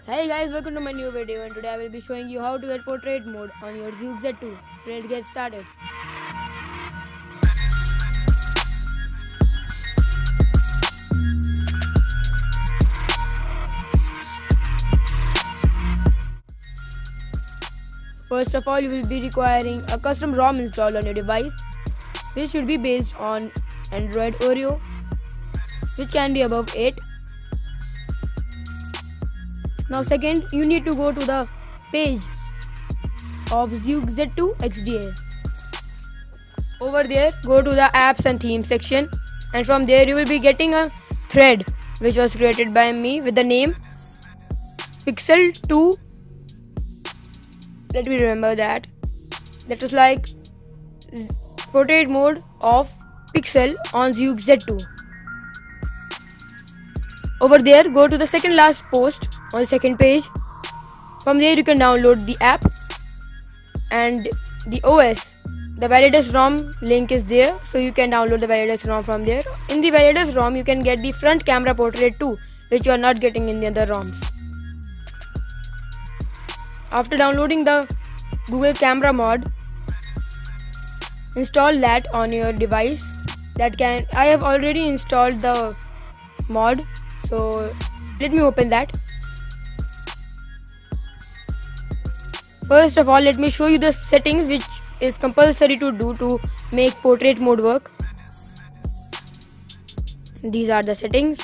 Hey guys, welcome to my new video, and today I will be showing you how to get portrait mode on your ZUK Z2. So let's get started. First of all, you will be requiring a custom ROM installed on your device, which should be based on Android Oreo, which can be above 8. Now second, you need to go to the page of ZUK Z2 XDA. Over there, go to the apps and themes section, and from there you will be getting a thread which was created by me with the name Pixel 2. Let me remember that. That was like portrait mode of Pixel on ZUK Z2. Over there, go to the second last post on the second page. From there you can download the app and the OS. The Validates ROM link is there, so you can download the Validates ROM from there. In the Validates ROM you can get the front camera portrait too, which you are not getting in the other ROMs. After downloading the Google Camera mod, install that on your device. I have already installed the mod, so let me open that. First of all, let me show you the settings which is compulsory to do to make portrait mode work. These are the settings.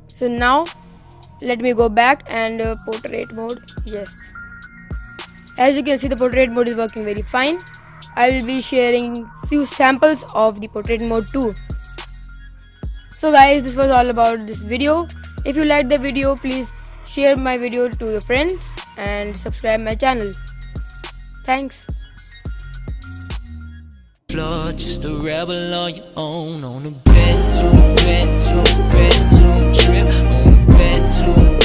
So now let me go back and portrait mode. Yes, as you can see, the portrait mode is working very fine. I will be sharing few samples of the portrait mode too. So guys, this was all about this video. If you liked the video, please share my video to your friends and subscribe my channel. Thanks. Floor, just a rebel on your own, on a bedroom trip, on a bedroom